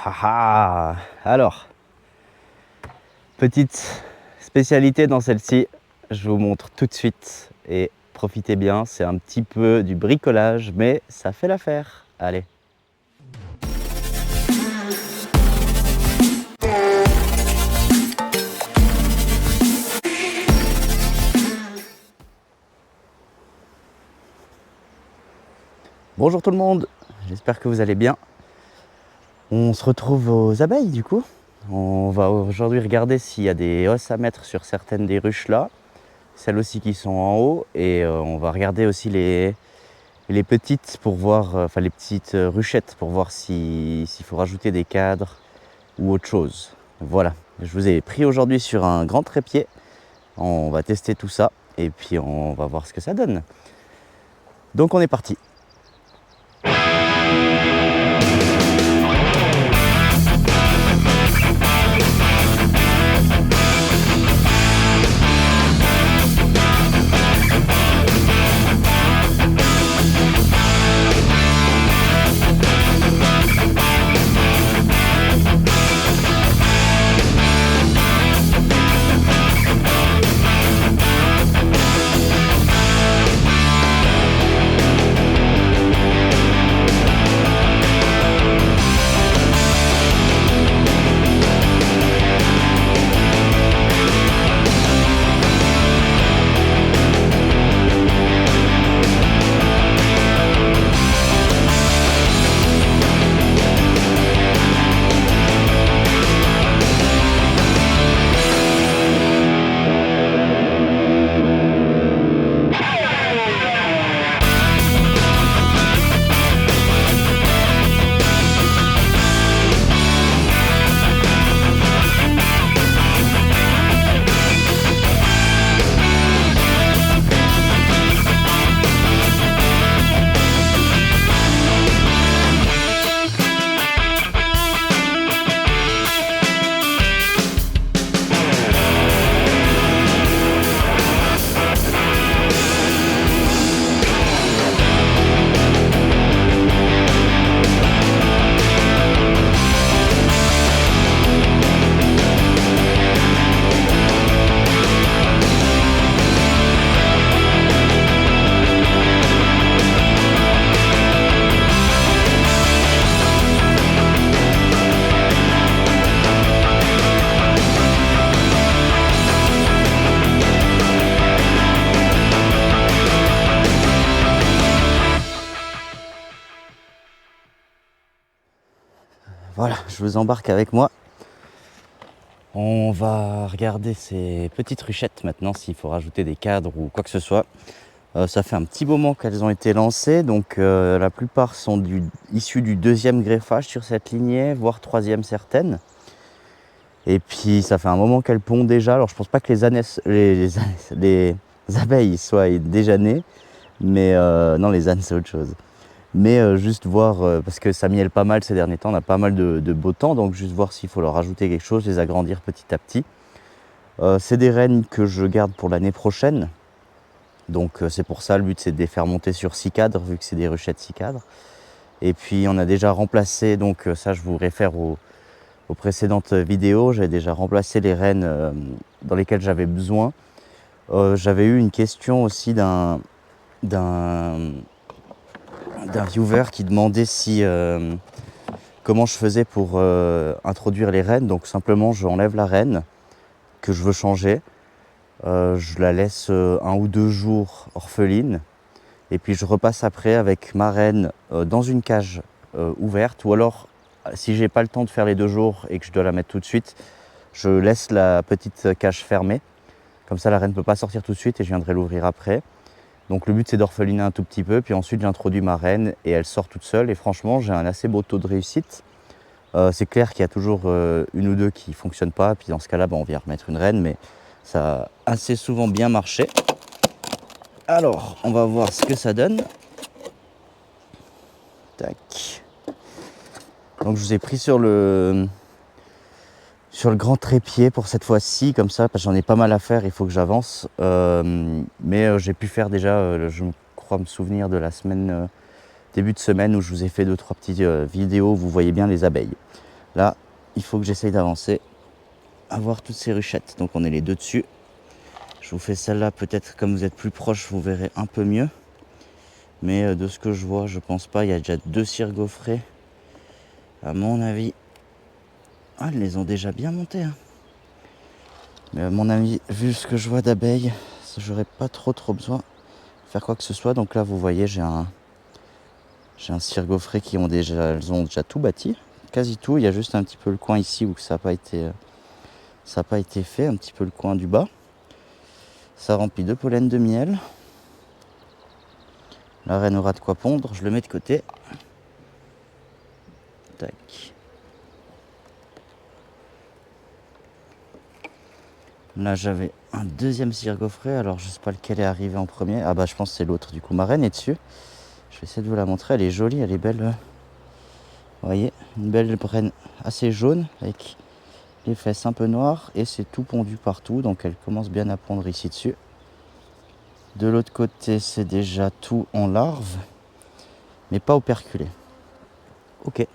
Haha. Alors, petite spécialité dans celle-ci, je vous montre tout de suite et profitez bien, c'est un petit peu du bricolage, mais ça fait l'affaire. Allez. Bonjour tout le monde, j'espère que vous allez bien. On se retrouve aux abeilles du coup. On va aujourd'hui regarder s'il y a des hausses à mettre sur certaines des ruches là, celles aussi qui sont en haut, et on va regarder aussi les petites pour voir, enfin les petites ruchettes pour voir s'il faut rajouter des cadres ou autre chose. Voilà, je vous ai pris aujourd'hui sur un grand trépied. On va tester tout ça et puis on va voir ce que ça donne. Donc on est parti. Voilà, je vous embarque avec moi. On va regarder ces petites ruchettes maintenant, s'il faut rajouter des cadres ou quoi que ce soit. Ça fait un petit moment qu'elles ont été lancées, donc la plupart sont issues du deuxième greffage sur cette lignée, voire troisième certaines. Et puis ça fait un moment qu'elles pondent déjà. Alors je pense pas que les abeilles soient déjà nées, mais non, les ânes c'est autre chose. Mais juste voir, parce que ça mielle pas mal ces derniers temps, on a pas mal de beau temps, donc juste voir s'il faut leur rajouter quelque chose, les agrandir petit à petit. C'est des rennes que je garde pour l'année prochaine, donc c'est pour ça, le but c'est de les faire monter sur 6 cadres, vu que c'est des ruchettes 6 cadres. Et puis on a déjà remplacé, donc ça je vous réfère aux précédentes vidéos, j'ai déjà remplacé les rennes dans lesquelles j'avais besoin. J'avais eu une question aussi d'un viewer qui demandait comment je faisais pour introduire les rennes. Donc simplement j'enlève la reine que je veux changer, je la laisse 1 ou 2 jours orpheline, et puis je repasse après avec ma reine dans une cage ouverte, ou alors si j'ai pas le temps de faire les 2 jours et que je dois la mettre tout de suite, je laisse la petite cage fermée, comme ça la reine ne peut pas sortir tout de suite et je viendrai l'ouvrir après. Donc le but c'est d'orpheliner un tout petit peu, puis ensuite j'introduis ma reine et elle sort toute seule, et franchement j'ai un assez beau taux de réussite. C'est clair qu'il y a toujours une ou deux qui ne fonctionnent pas, puis dans ce cas-là on vient remettre une reine, mais ça a assez souvent bien marché. Alors on va voir ce que ça donne. Tac. Donc je vous ai pris sur le grand trépied pour cette fois-ci, comme ça, parce que j'en ai pas mal à faire, il faut que j'avance. Mais j'ai pu faire déjà, je crois me souvenir de la semaine, début de semaine, où je vous ai fait 2-3 petites vidéos où vous voyez bien les abeilles. Là, il faut que j'essaye d'avancer, à voir toutes ces ruchettes. Donc on est les deux dessus. Je vous fais celle-là, peut-être comme vous êtes plus proche, vous verrez un peu mieux. Mais de ce que je vois, je pense pas. Il y a déjà 2 cires gaufrées. À mon avis, ah, elles les ont déjà bien montées. Hein. Mais à mon avis, vu ce que je vois d'abeilles, j'aurais pas trop besoin de faire quoi que ce soit. Donc là, vous voyez, j'ai un cire gaufré elles ont déjà tout bâti. Quasi tout. Il y a juste un petit peu le coin ici où ça n'a pas été fait. Un petit peu le coin du bas. Ça remplit de pollen de miel. La reine aura de quoi pondre. Je le mets de côté. Tac. Là, j'avais un deuxième cire gaufré. Alors, je sais pas lequel est arrivé en premier. Ah bah, je pense que c'est l'autre. Du coup, ma reine est dessus. Je vais essayer de vous la montrer. Elle est jolie, elle est belle. Vous voyez, une belle reine assez jaune avec les fesses un peu noires et c'est tout pondu partout. Donc, elle commence bien à pondre ici dessus. De l'autre côté, c'est déjà tout en larve, mais pas operculé. Ok.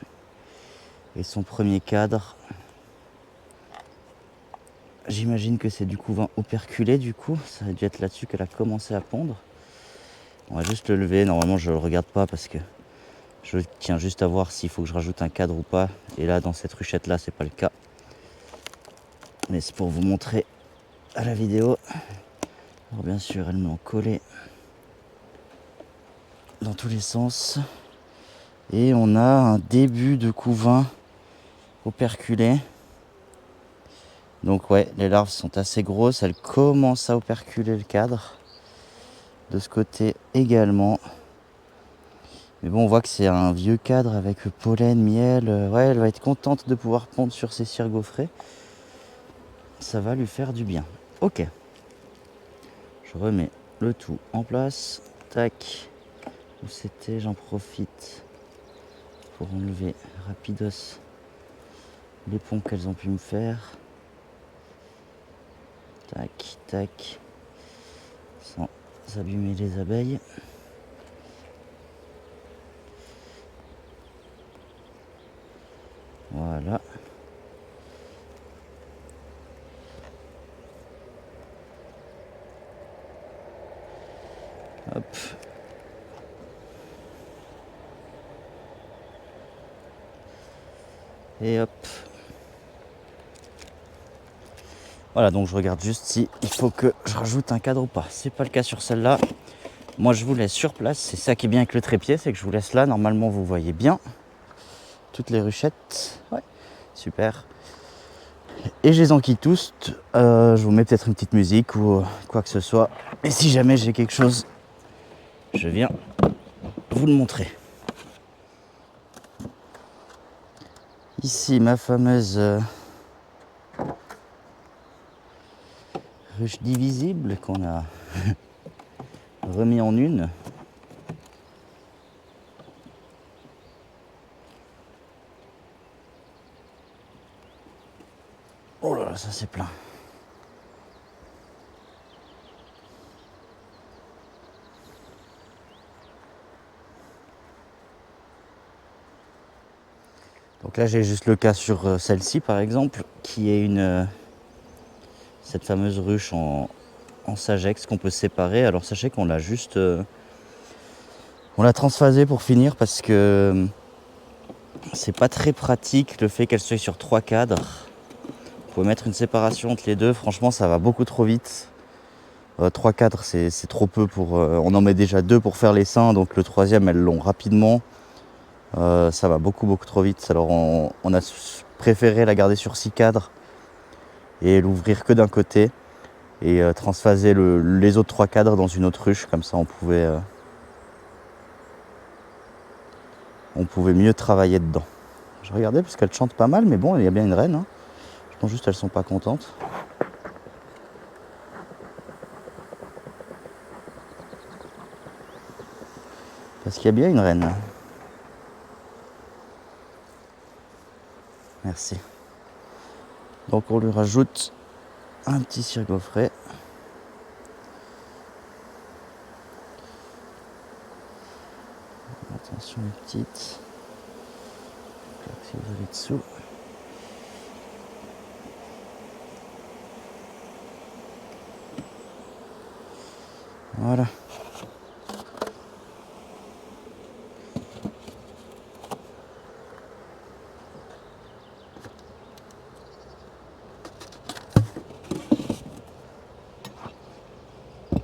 Et son premier cadre, j'imagine que c'est du couvain operculé du coup. Ça a dû être là-dessus qu'elle a commencé à pondre. On va juste le lever. Normalement, je ne le regarde pas parce que je tiens juste à voir s'il faut que je rajoute un cadre ou pas. Et là, dans cette ruchette-là, c'est pas le cas. Mais c'est pour vous montrer à la vidéo. Alors bien sûr, elles m'ont collé dans tous les sens. Et on a un début de couvain operculé. Donc ouais, les larves sont assez grosses. Elles commencent à operculer le cadre. De ce côté également. Mais bon, on voit que c'est un vieux cadre avec pollen, miel. Ouais, elle va être contente de pouvoir pondre sur ses cires gaufrées. Ça va lui faire du bien. Ok. Je remets le tout en place. Tac. Où c'était? J'en profite pour enlever rapidos les ponts qu'elles ont pu me faire. Tac, tac. Sans abîmer les abeilles. Voilà. Hop. Et hop. Voilà, donc je regarde juste si il faut que je rajoute un cadre ou pas. C'est pas le cas sur celle-là. Moi, je vous laisse sur place. C'est ça qui est bien avec le trépied, c'est que je vous laisse là. Normalement, vous voyez bien toutes les ruchettes. Ouais, super. Et je les enquille tous. Je vous mets peut-être une petite musique ou quoi que ce soit. Et si jamais j'ai quelque chose, je viens vous le montrer. Ici, ma fameuse ruche divisible qu'on a remis en une. Oh là là, ça c'est plein. Donc là, j'ai juste le cas sur celle-ci, par exemple, qui est cette fameuse ruche en sagex qu'on peut séparer. Alors sachez qu'on l'a juste... on l'a transphasée pour finir parce que c'est pas très pratique le fait qu'elle soit sur 3 cadres. Vous pouvez mettre une séparation entre les deux. Franchement, ça va beaucoup trop vite. 3 cadres, c'est trop peu pour... on en met déjà 2 pour faire les seins, donc le troisième, elles l'ont rapidement. Ça va beaucoup trop vite. Alors on a préféré la garder sur 6 cadres et l'ouvrir que d'un côté et transphaser les autres 3 cadres dans une autre ruche. Comme ça, on pouvait mieux travailler dedans. Je regardais parce qu'elles chantent pas mal, mais bon, il y a bien une reine. Hein. Je pense juste qu'elles sont pas contentes. Parce qu'il y a bien une reine. Merci. Donc on lui rajoute un petit cire gaufré. Attention les petites. Si vous allez dessous. Voilà.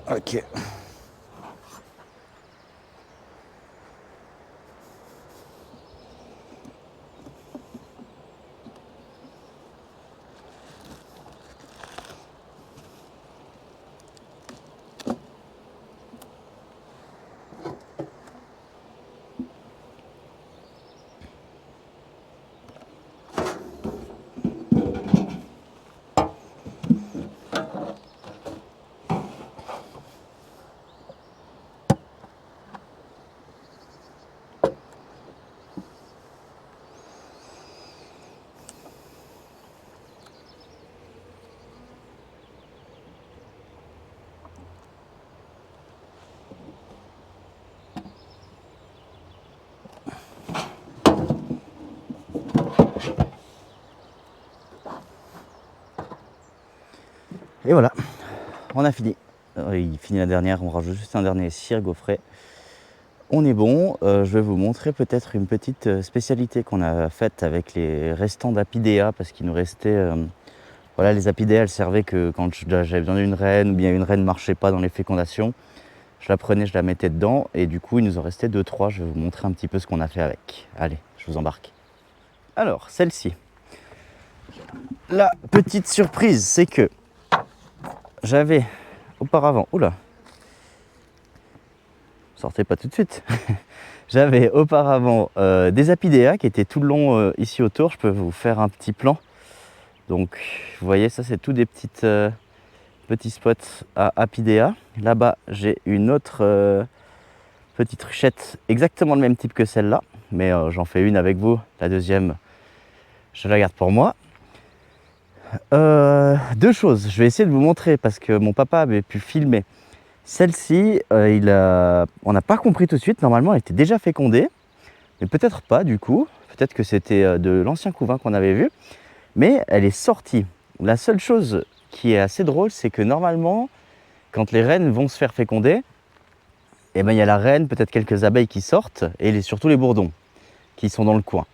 Ok. Et voilà, on a fini. Il finit la dernière, on rajoute juste un dernier cire gaufret. On est bon. Je vais vous montrer peut-être une petite spécialité qu'on a faite avec les restants d'apidéa parce qu'il nous restait... voilà, les apidéas, elles servaient que quand j'avais besoin d'une reine ou bien une reine ne marchait pas dans les fécondations. Je la prenais, je la mettais dedans et du coup il nous en restait 2-3. Je vais vous montrer un petit peu ce qu'on a fait avec. Allez, je vous embarque. Alors, celle-ci. La petite surprise, c'est que j'avais auparavant... Oula, sortez pas tout de suite. J'avais auparavant des apidéas qui étaient tout le long ici autour. Je peux vous faire un petit plan. Donc vous voyez, ça c'est tout des petits spots à apidéas. Là-bas j'ai une autre petite ruchette exactement le même type que celle-là, mais j'en fais une avec vous. La deuxième, je la garde pour moi. Deux choses, je vais essayer de vous montrer parce que mon papa avait pu filmer. Celle-ci, on n'a pas compris tout de suite. Normalement, elle était déjà fécondée, mais peut-être pas du coup. Peut-être que c'était de l'ancien couvain qu'on avait vu, mais elle est sortie. La seule chose qui est assez drôle, c'est que normalement, quand les reines vont se faire féconder, eh ben, il y a la reine, peut-être quelques abeilles qui sortent, et surtout les bourdons qui sont dans le coin.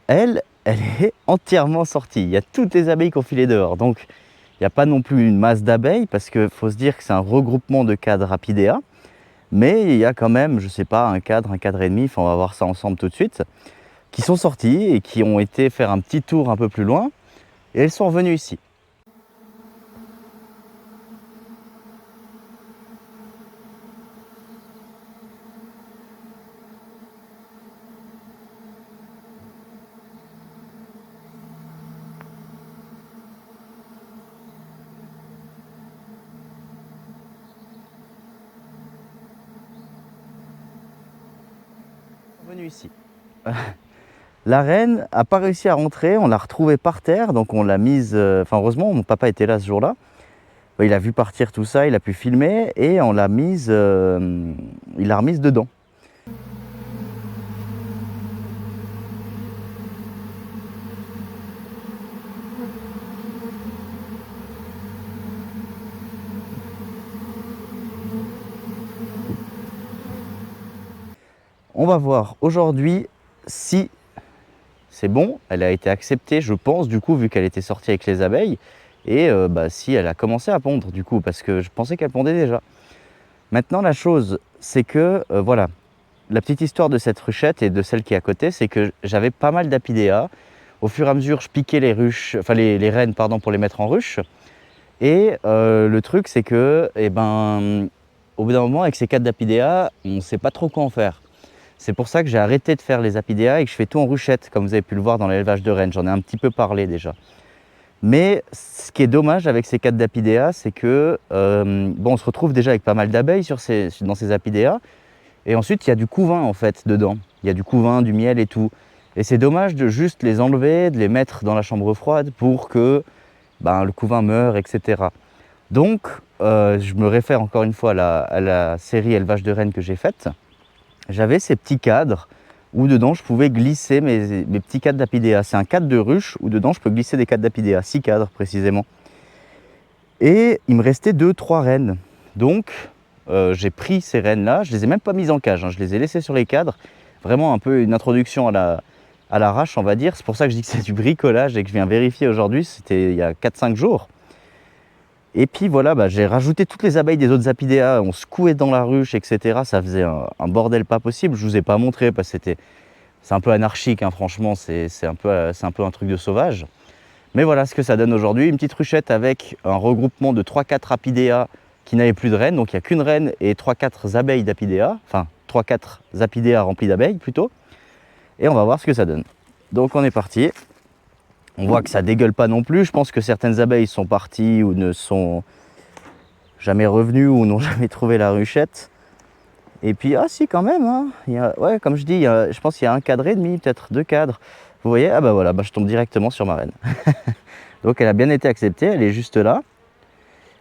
Elle est entièrement sortie. Il y a toutes les abeilles qui ont filé dehors. Donc, il n'y a pas non plus une masse d'abeilles, parce qu'il faut se dire que c'est un regroupement de cadres apidéas. Mais il y a quand même, je ne sais pas, un cadre et demi, enfin, on va voir ça ensemble tout de suite, qui sont sortis et qui ont été faire un petit tour un peu plus loin. Et elles sont revenues ici. Ici. La reine n'a pas réussi à rentrer, on l'a retrouvée par terre, donc on l'a mise... Enfin heureusement, mon papa était là ce jour-là. Il a vu partir tout ça, il a pu filmer et on l'a mise... il l'a remise dedans. On va voir aujourd'hui si c'est bon. Elle a été acceptée, je pense, du coup, vu qu'elle était sortie avec les abeilles. Et si elle a commencé à pondre, du coup, parce que je pensais qu'elle pondait déjà. Maintenant, la chose, c'est que, voilà, la petite histoire de cette ruchette et de celle qui est à côté, c'est que j'avais pas mal d'apidéas. Au fur et à mesure, je piquais les ruches, enfin les reines, pardon, pour les mettre en ruche. Et le truc, c'est que, au bout d'un moment, avec ces 4 d'apidéas, on ne sait pas trop quoi en faire. C'est pour ça que j'ai arrêté de faire les apidéas et que je fais tout en ruchette, comme vous avez pu le voir dans l'élevage de rennes. J'en ai un petit peu parlé déjà. Mais ce qui est dommage avec ces 4 d'apidéas, c'est que on se retrouve déjà avec pas mal d'abeilles dans ces apidéas. Et ensuite, il y a du couvain en fait dedans. Il y a du couvain, du miel et tout. Et c'est dommage de juste les enlever, de les mettre dans la chambre froide pour que le couvain meure, etc. Donc, je me réfère encore une fois à la série élevage de rennes que j'ai faite. J'avais ces petits cadres où dedans je pouvais glisser mes petits cadres d'apidéas. C'est un cadre de ruche où dedans je peux glisser des cadres d'apidéas, 6 cadres précisément. Et il me restait 2-3 reines. Donc j'ai pris ces rennes-là, je les ai même pas mises en cage, hein, je les ai laissées sur les cadres. Vraiment un peu une introduction à l'arrache, on va dire. C'est pour ça que je dis que c'est du bricolage et que je viens vérifier aujourd'hui. C'était il y a 4-5 jours. Et puis voilà, j'ai rajouté toutes les abeilles des autres apidéas. On secouait dans la ruche, etc. Ça faisait un bordel pas possible. Je vous ai pas montré parce que c'est un peu anarchique, hein, franchement. C'est un peu un truc de sauvage. Mais voilà ce que ça donne aujourd'hui. Une petite ruchette avec un regroupement de 3-4 apidéas qui n'avaient plus de reines. Donc il n'y a qu'une reine et 3-4 abeilles d'apidéas. Enfin, 3-4 apidéas remplis d'abeilles plutôt. Et on va voir ce que ça donne. Donc on est parti. On voit que ça dégueule pas non plus. Je pense que certaines abeilles sont parties ou ne sont jamais revenues ou n'ont jamais trouvé la ruchette. Et puis, ah si quand même, hein. Ouais, comme je dis, je pense qu'il y a un cadre et demi, peut-être 2 cadres. Vous voyez, ah bah voilà, je tombe directement sur ma reine. Donc elle a bien été acceptée, elle est juste là.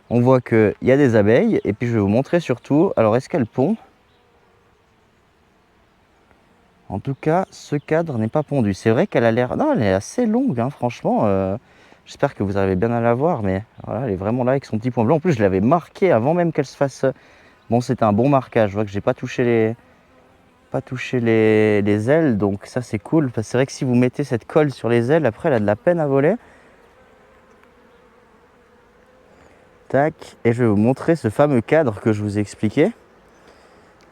On voit qu'il y a des abeilles. Et puis je vais vous montrer surtout, alors est-ce qu'elle pond? En tout cas, ce cadre n'est pas pondu. C'est vrai qu'elle a l'air... Non, elle est assez longue, hein, franchement. J'espère que vous arrivez bien à la voir, mais voilà, elle est vraiment là avec son petit point blanc. En plus, je l'avais marqué avant même qu'elle se fasse... Bon, c'était un bon marquage. Je vois que j'ai pas touché les ailes, donc ça, c'est cool. Parce que c'est vrai que si vous mettez cette colle sur les ailes, après, elle a de la peine à voler. Tac. Et je vais vous montrer ce fameux cadre que je vous ai expliqué.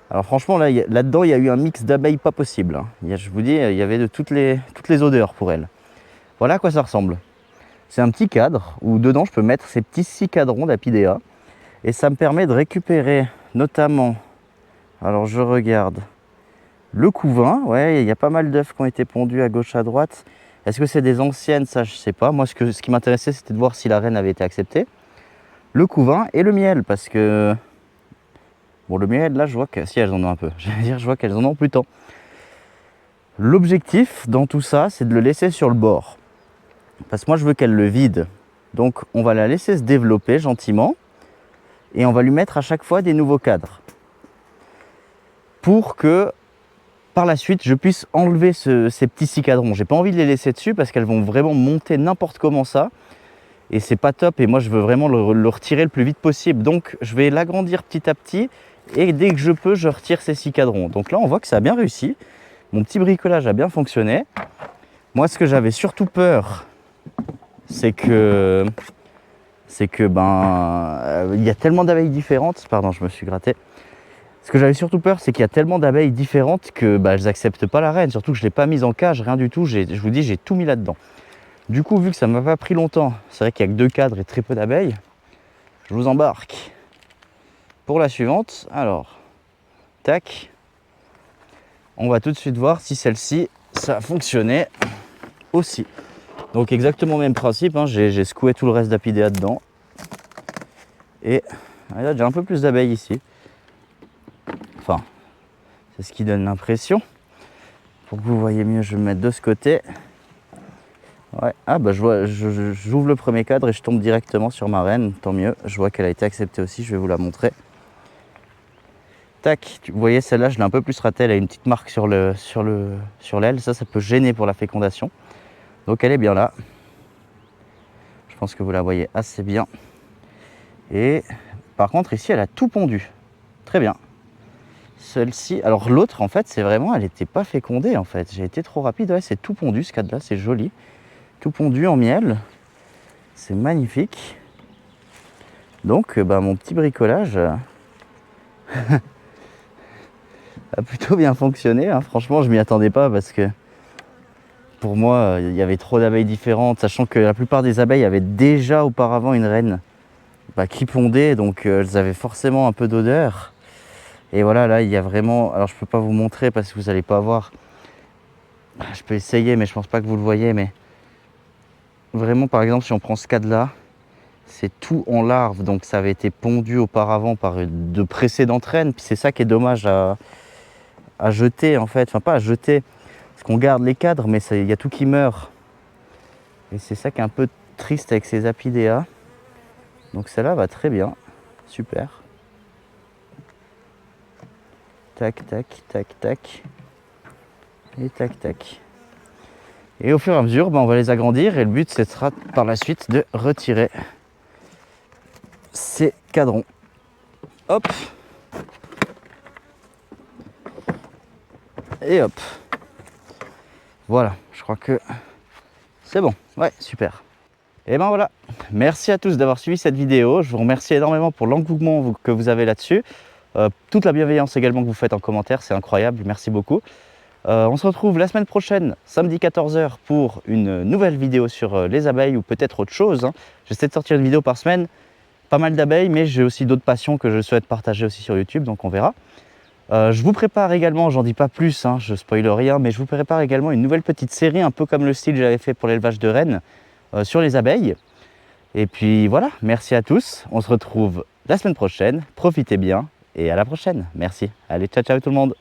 Alors franchement, là-dedans, il y a eu un mix d'abeilles pas possible, hein. Je vous dis, il y avait de toutes les odeurs pour elle. Voilà à quoi ça ressemble. C'est un petit cadre où dedans, je peux mettre ces petits 6 cadrons d'apidéas. Et ça me permet de récupérer notamment, alors je regarde, le couvain. Ouais, il y a pas mal d'œufs qui ont été pondus à gauche, à droite. Est-ce que c'est des anciennes? Ça, je sais pas. Moi, ce qui m'intéressait, c'était de voir si la reine avait été acceptée. Le couvain et le miel, parce que... Bon, le miel, là, je vois que si elles en ont un peu. J'allais dire, je vois qu'elles en ont plus tant. L'objectif dans tout ça, c'est de le laisser sur le bord. Parce que moi, je veux qu'elle le vide. Donc, on va la laisser se développer gentiment. Et on va lui mettre à chaque fois des nouveaux cadres. Pour que, par la suite, je puisse enlever ces petits 6 cadrons. J'ai pas envie de les laisser dessus parce qu'elles vont vraiment monter n'importe comment ça. Et c'est pas top. Et moi, je veux vraiment le retirer le plus vite possible. Donc, je vais l'agrandir petit à petit. Et dès que je peux, je retire ces 6 cadrons. Donc là, on voit que ça a bien réussi. Mon petit bricolage a bien fonctionné. Moi, ce que j'avais surtout peur, c'est que il y a tellement d'abeilles différentes. Pardon, je me suis gratté. Ce que j'avais surtout peur, c'est qu'il y a tellement d'abeilles différentes que elles n'acceptent pas la reine. Surtout que je ne l'ai pas mise en cage, rien du tout. Je vous dis, j'ai tout mis là-dedans. Du coup, vu que ça ne m'a pas pris longtemps, c'est vrai qu'il n'y a que 2 cadres et très peu d'abeilles, je vous embarque pour la suivante. Alors, tac. On va tout de suite voir si celle-ci, ça a fonctionné aussi. Donc exactement le même principe, hein. J'ai secoué tout le reste d'apidéa dedans. Et là, j'ai un peu plus d'abeilles ici. Enfin, c'est ce qui donne l'impression. Pour que vous voyez mieux, je vais me mettre de ce côté. Ouais. Ah j'ouvre le premier cadre et je tombe directement sur ma reine, tant mieux. Je vois qu'elle a été acceptée aussi, je vais vous la montrer. Tac, vous voyez celle-là, je l'ai un peu plus ratée, elle a une petite marque sur l'aile. Ça peut gêner pour la fécondation. Donc elle est bien là. Je pense que vous la voyez assez bien. Et par contre ici, elle a tout pondu. Très bien. Celle-ci, alors l'autre en fait, c'est vraiment, elle n'était pas fécondée en fait. J'ai été trop rapide, ouais, c'est tout pondu ce cadre-là, c'est joli. Tout pondu en miel, c'est magnifique. Donc mon petit bricolage a plutôt bien fonctionné, hein. Franchement, je m'y attendais pas parce que pour moi, il y avait trop d'abeilles différentes, sachant que la plupart des abeilles avaient déjà auparavant une reine qui pondait, donc elles avaient forcément un peu d'odeur. Et voilà, là, il y a vraiment... Alors, je peux pas vous montrer parce que vous n'allez pas voir. Je peux essayer, mais je pense pas que vous le voyez, mais... Vraiment, par exemple, si on prend ce cadre-là, c'est tout en larve, donc ça avait été pondu auparavant par de précédentes reines. Puis c'est ça qui est dommage à jeter, en fait. Enfin, pas à jeter, parce qu'on garde les cadres, mais il y a tout qui meurt. Et c'est ça qui est un peu triste avec ces apidéas. Donc celle-là va très bien. Super. Tac, tac, tac, tac. Et tac, tac. Et au fur et à mesure, on va les agrandir. Et le but, ce sera par la suite de retirer ces cadrons. Hop. Et hop. Voilà, je crois que c'est bon. Ouais, super. Et ben voilà, merci à tous d'avoir suivi cette vidéo. Je vous remercie énormément pour l'engouement que vous avez là-dessus. Toute la bienveillance également que vous faites en commentaire, c'est incroyable, merci beaucoup. On se retrouve la semaine prochaine, samedi 14 h, pour une nouvelle vidéo sur les abeilles ou peut-être autre chose. J'essaie de sortir une vidéo par semaine, pas mal d'abeilles, mais j'ai aussi d'autres passions que je souhaite partager aussi sur YouTube, donc on verra. Je vous prépare également, j'en dis pas plus, je spoil rien, mais je vous prépare également une nouvelle petite série, un peu comme le style que j'avais fait pour l'élevage de rennes, sur les abeilles. Et puis voilà, merci à tous, on se retrouve la semaine prochaine, profitez bien et à la prochaine. Merci, allez ciao ciao tout le monde.